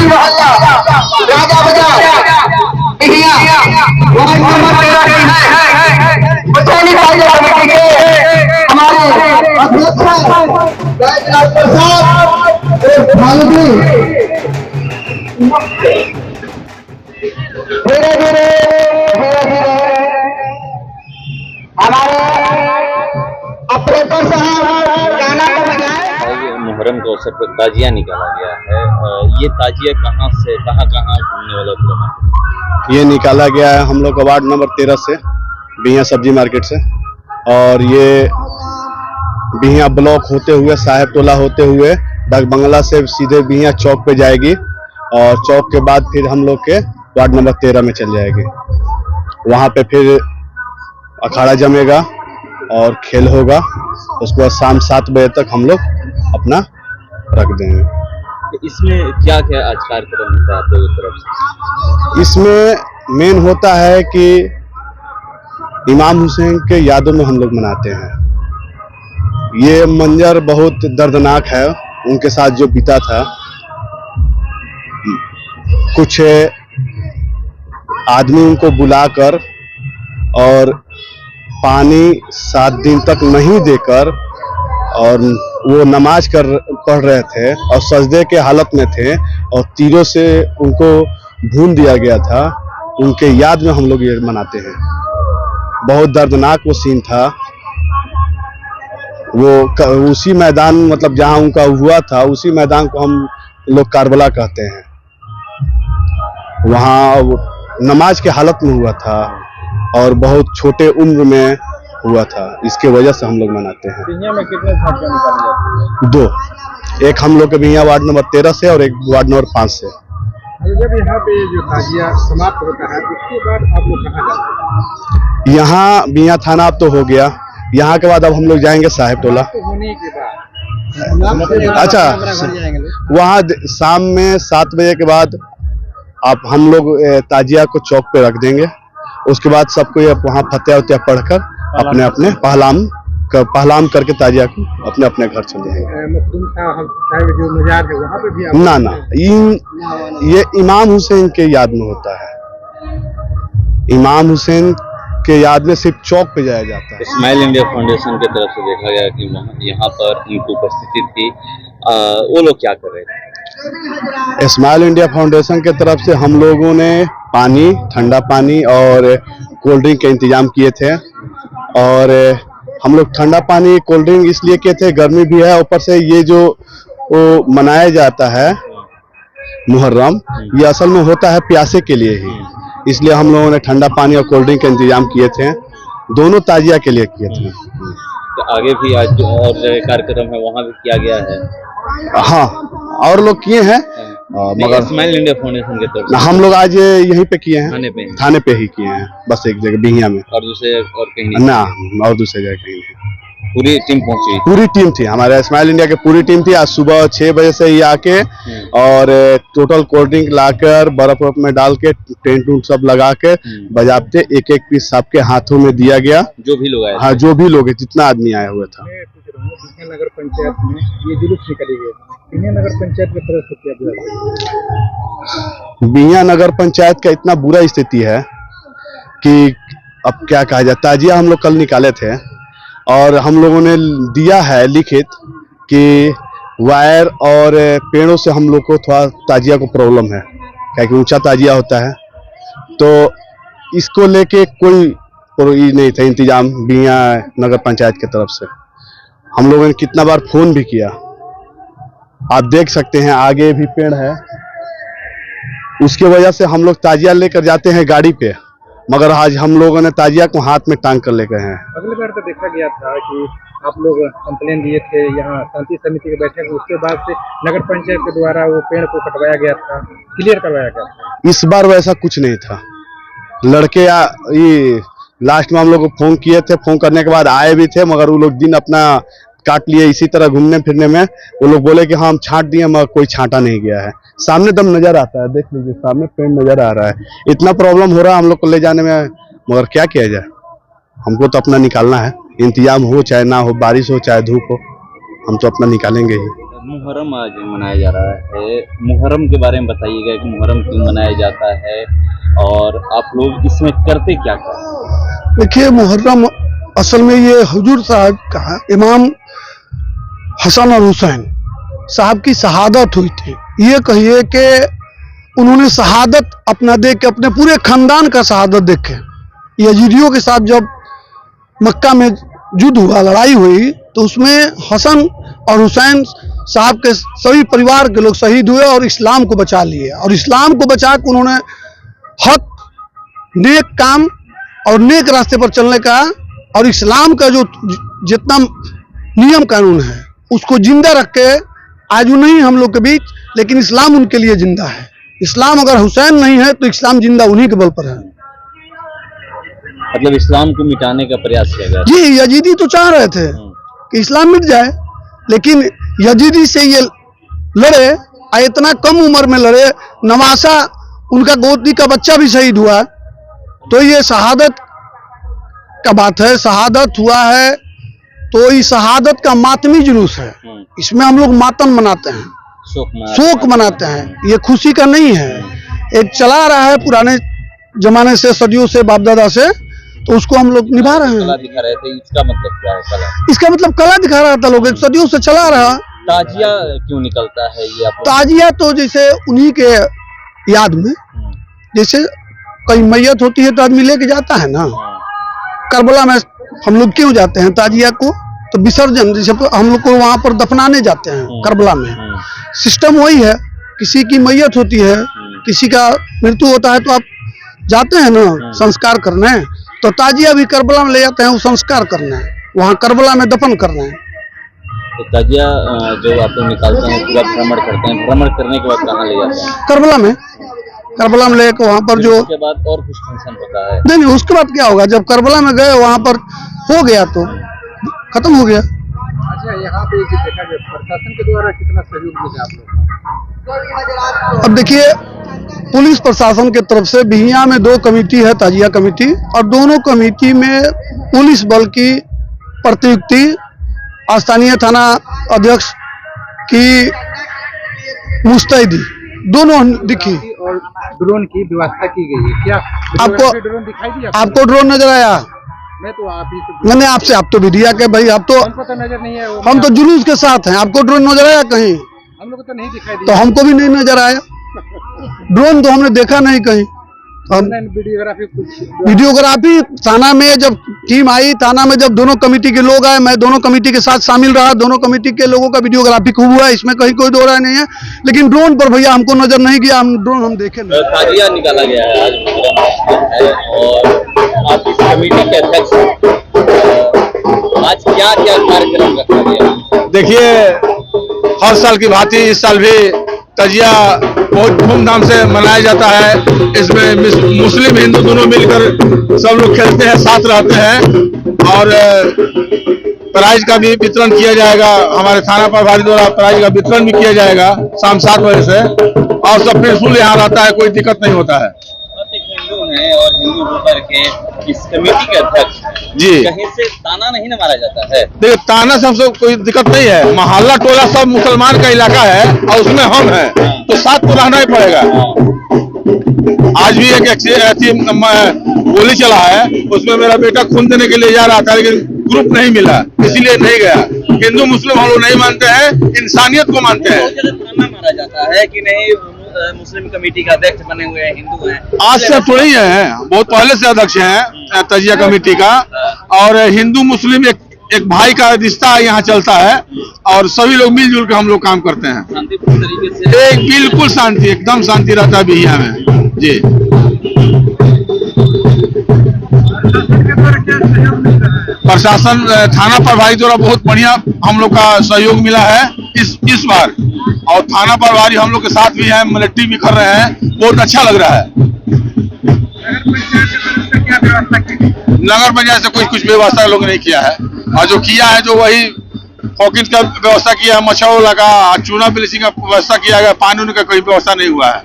हाजी मोहल्ला राजा बाजार Bihiya ward number 13 की बचौली ताजिया कमेटी के हमारे अध्यक्ष जयलाल प्रसाद और भानुजी धीरे धीरे हमारे ऑपरेटर साहब गाना को बजाए। मुहर्रम के अवसर पर ताजिया निकाला गया है। ये ताजिया कहाँ से कहाँ घूमने वाला प्रोग्राम? ये निकाला गया है हम लोग का वार्ड नंबर 13 से, बिहिया सब्जी मार्केट से, और ये बिहिया ब्लॉक होते हुए साहेब टोला होते हुए डाक बंगला से सीधे बिहिया चौक पे जाएगी और चौक के बाद फिर हम लोग के वार्ड नंबर 13 में चल जाएगी। वहाँ पे फिर अखाड़ा जमेगा और खेल होगा। उसके बाद शाम 7 बजे तक हम लोग अपना रख देंगे। इसमें क्या क्या आज कार्यक्रम होता है आप लोगों की तरफ से? इसमें मेन होता है कि इमाम हुसैन के यादों में हम लोग मनाते हैं। ये मंजर बहुत दर्दनाक है, उनके साथ जो बीता था। कुछ आदमी उनको बुलाकर और पानी 7 दिन तक नहीं देकर, और वो नमाज पढ़ रहे थे और सजदे के हालत में थे और तीरों से उनको भून दिया गया था। उनके याद में हम लोग ये मनाते हैं। बहुत दर्दनाक वो सीन था। वो उसी मैदान, मतलब जहां उनका हुआ था, उसी मैदान को हम लोग कारबला कहते हैं। वहाँ नमाज के हालत में हुआ था और बहुत छोटे उम्र में हुआ था। इसके वजह से हम लोग मनाते हैं। बिहिया में कितने झांकियां निकाली जाती हैं? 2, एक हम लोग के बिहिया वार्ड नंबर 13 से और एक वार्ड नंबर 5 से। जब यहाँ पे जो ताजिया समाप्त होता है उसके बाद आप लोग कहाँ जाते हैं? यहाँ बिहिया थाना अब तो हो गया। यहाँ के बाद अब हम लोग जाएंगे साहेब टोला। तो होने के बाद अच्छा, वहाँ शाम में 7 बजे के बाद आप हम लोग ताजिया को चौक पे रख देंगे। उसके बाद सबको वहाँ फतेहा उतिया पढ़कर अपने अपने पहलाम करके ताजिया को अपने अपने घर चले जाएंगे। जो मजार है वहाँ पे भी ना ये इमाम हुसैन के याद में होता है। इमाम हुसैन के याद में सिर्फ चौक पे जाया जाता है। स्माइल इंडिया फाउंडेशन की तरफ से देखा गया कि यहाँ पर उनकी उपस्थिति थी। वो लोग क्या कर रहे थे? स्माइल इंडिया फाउंडेशन के तरफ से हम लोगों ने पानी, ठंडा पानी और कोल्ड ड्रिंक के इंतजाम किए थे। और हम लोग ठंडा पानी, कोल्ड ड्रिंक इसलिए किए थे, गर्मी भी है, ऊपर से ये जो मनाया जाता है मुहर्रम, ये असल में होता है प्यासे के लिए ही। इसलिए हम लोगों ने ठंडा पानी और कोल्ड ड्रिंक का इंतजाम किए थे। दोनों ताजिया के लिए किए थे। तो आगे भी आज जो और कार्यक्रम है वहाँ भी किया गया है? हाँ, और लोग किए हैं, मगर स्माइल इंडिया फाउंडेशन के तरफ से हम लोग आज यहीं पे किए हैं। थाने पे ही किए हैं, बस एक जगह बिहिया में। और दूसरे और कहीं ना, और दूसरे जगह कहीं नहीं। पूरी टीम पहुंची? पूरी टीम थी, हमारे स्माइल इंडिया की पूरी टीम थी। आज सुबह 6 बजे से ही आके और टोटल कोल्ड ड्रिंक लाकर बर्फ में डाल के टेंट उंट सब लगा के बजाते एक एक पीस सबके हाथों में दिया गया। जो भी लोग आए? हाँ, जो भी लोग, जितना आदमी आया हुआ था। नगर पंचायत में ये जुलूस निकाली गई, नगर पंचायत की तरफ से क्या? बिहिया नगर पंचायत का इतना बुरा स्थिति है कि अब क्या कहा जाए। ताजिया हम लोग कल निकाले थे और हम लोगों ने दिया है लिखित कि वायर और पेड़ों से हम लोग को थोड़ा ताजिया को प्रॉब्लम है, क्योंकि ऊंचा ताजिया होता है। तो इसको लेके कोई नहीं था इंतजाम बिहिया नगर पंचायत की तरफ से। हम लोगों ने कितना बार फोन भी किया, आप देख सकते हैं आगे भी पेड़ है। उसकी वजह से हम लोग ताजिया लेकर जाते हैं गाड़ी पे, मगर आज हम लोगों ने ताजिया को हाथ में टांग कर लेकर हैं। अगली बार तो देखा गया था कि आप लोग कंप्लेन दिए थे यहाँ शांति समिति की बैठक, उसके बाद से नगर पंचायत के द्वारा वो पेड़ को कटवाया गया था, क्लियर करवाया गया था। इस बार वैसा कुछ नहीं था। लड़के ये लास्ट में हम लोग को फोन किए थे, फोन करने के बाद आए भी थे, मगर वो लोग दिन अपना काट लिए इसी तरह घूमने फिरने में। वो लोग बोले कि हाँ हम छांट दिए, मगर कोई छांटा नहीं गया है। सामने दम नजर आता है, देख लीजिए सामने पेड़ नजर आ रहा है। इतना प्रॉब्लम हो रहा है हम लोग को ले जाने में, मगर क्या किया जाए, हमको तो अपना निकालना है। इंतजाम हो चाहे ना हो, बारिश हो चाहे धूप हो, हम तो अपना निकालेंगे ही। मुहर्रम आज मनाया जा रहा है, मुहर्रम के बारे में बताइएगा कि मुहर्रम क्यों मनाया जाता है और आप लोग इसमें करते क्या क्या? देखिए, मुहर्रम असल में ये हुजूर साहब का इमाम हसन और हुसैन साहब की शहादत हुई थी। ये कहिए कि उन्होंने शहादत अपना देख के, अपने पूरे खानदान का शहादत देखे। यजीदियों के साथ जब मक्का में युद्ध हुआ, लड़ाई हुई, तो उसमें हसन और हुसैन साहब के सभी परिवार के लोग शहीद हुए और इस्लाम को बचा लिए। और इस्लाम को बचा के उन्होंने हक, नेक काम और नेक रास्ते पर चलने का, और इस्लाम का जो जितना नियम कानून है उसको जिंदा रख के आज वो नहीं हम लोग के बीच, लेकिन इस्लाम उनके लिए जिंदा है। इस्लाम अगर हुसैन नहीं है तो इस्लाम जिंदा उन्हीं के बल पर है। मतलब इस्लाम को मिटाने का प्रयास किया गया? जी, यजीदी तो चाह रहे थे कि इस्लाम मिट जाए, लेकिन यजीदी से ये लड़े, इतना कम उम्र में लड़े। नवासा उनका गोदी का बच्चा भी शहीद हुआ, तो ये शहादत का बात है। शहादत हुआ है तो इस शहादत का मातमी जुलूस है, इसमें हम लोग मातम मनाते हैं, शोक मनाते हैं। ये खुशी का नहीं है, एक चला रहा है पुराने जमाने से, सदियों से, बाप दादा से, तो उसको हम लोग निभा रहे हैं। दिखा रहे थे, इसका मतलब क्या है कला? इसका मतलब कला दिखा रहा था, लोग एक सदियों से चला रहा। ताजिया क्यों निकलता है ये आप? ताजिया तो जैसे उन्हीं के याद में, जैसे कहीं मैयत होती है तो आदमी लेके जाता है ना। करबला में हम लोग क्यों जाते हैं ताजिया को? तो विसर्जन, जैसे हम लोग को वहां पर दफनाने जाते हैं करबला में, सिस्टम वही है। किसी की मैयत होती है, किसी का मृत्यु होता है, तो आप जाते हैं ना संस्कार करने, तो ताजिया भी करबला में ले जाते हैं, वो संस्कार करना है, वहाँ करबला में दफन करना है। तो ताजिया जो आप लोग निकालते हैं, पूरा भ्रमण करते हैं, भ्रमण करने के बाद कहाँ ले जाते हैं? करबला में। करबला में लेकर वहाँ पर जो, उसके बाद और कुछ फंक्शन होता है? नहीं, उसके बाद क्या होगा, जब करबला में गए वहाँ पर हो गया तो खत्म हो गया। अच्छा, यहाँ पे देखा जाए प्रशासन के द्वारा कितना सहयोग मिला आप लोग? अब देखिए, पुलिस प्रशासन के तरफ से बिहिया में 2 कमेटी है, ताजिया कमेटी, और दोनों कमेटी में पुलिस बल की प्रतियुक्ति स्थानीय थाना अध्यक्ष की मुस्तैदी दोनों दिखी। और ड्रोन की व्यवस्था की गई है क्या? आपको ड्रोन दिखाई दिया? आपको ड्रोन नजर आया? मैं तो आप ही से मैंने आपसे, आप तो मीडिया के भाई, आप तो, हमको तो नजर नहीं है। हम तो जुलूस के साथ हैं। आपको ड्रोन नजर आया कहीं? हम लोग को तो नहीं दिखाई तो दिया। हमको भी नहीं नजर आया, ड्रोन तो हमने देखा नहीं कहीं। हम वीडियोग्राफी कुछ वीडियोग्राफी थाना में जब टीम आई, थाना में जब दोनों कमेटी के लोग आए, मैं दोनों कमेटी के साथ शामिल रहा, दोनों कमेटी के लोगों का वीडियोग्राफी खूब हुआ, इसमें कहीं कोई दो राय नहीं है। लेकिन ड्रोन पर भैया हमको नजर नहीं गया, हम ड्रोन हम देखे नहीं। ताजिया निकाला गया है आज है, और आप इस कमेटी के अध्यक्ष हैं। आज क्या क्या कार्यक्रम रखा गया? देखिए, हर साल की भांति इस साल भी ताजिया बहुत धूमधाम से मनाया जाता है। इसमें मुस्लिम हिंदू दोनों मिलकर सब लोग खेलते हैं, साथ रहते हैं, और प्राइज का भी वितरण किया जाएगा। हमारे थाना प्रभारी द्वारा प्राइज का वितरण भी किया जाएगा शाम 7 बजे से, और सब पीसफुल यहाँ रहता है, कोई दिक्कत नहीं होता है। हिंदू हैं और हिंदू होकर के इस कमेटी के अध्यक्ष जी, कहीं से ताना नहीं न मारा जाता है? देखिए, ताना से हमसे कोई दिक्कत नहीं है। मोहल्ला टोला सब मुसलमान का इलाका है और उसमें हम हैं, तो साथ तो रहना ही पड़ेगा। आज भी एक ऐसी गोली चला है, उसमें मेरा बेटा खून देने के लिए जा रहा था, लेकिन ग्रुप नहीं मिला, इसीलिए नहीं गया। हिंदू मुस्लिम हम लोग नहीं मानते हैं, इंसानियत को मानते हैं। ताना मारा जाता है कि नहीं मुस्लिम कमेटी का अध्यक्ष बने हुए हैं, हिंदू हैं। आज से थोड़ी है, बहुत पहले से अध्यक्ष हैं ताजिया कमेटी का, और हिंदू मुस्लिम एक भाई का रिश्ता यहाँ चलता है, और सभी लोग मिलजुल के हम लोग काम करते हैं शांतिपूर्ण तरीके से। एक बिल्कुल शांति, एकदम शांति रहता है बिहिया में जी। प्रशासन थाना प्रभारी द्वारा बहुत बढ़िया हम लोग का सहयोग मिला है इस बार, और थाना प्रभारी हम लोग के साथ भी है, मिलिट्री भी कर रहे हैं, बहुत अच्छा लग रहा है। नगर पंचायत से कुछ व्यवस्था लोग नहीं किया है, और जो किया है जो वही हॉकिंस का व्यवस्था किया है, मच्छरों लगा, चूना ब्लीचिंग का व्यवस्था किया गया, पानी का कोई व्यवस्था नहीं हुआ है।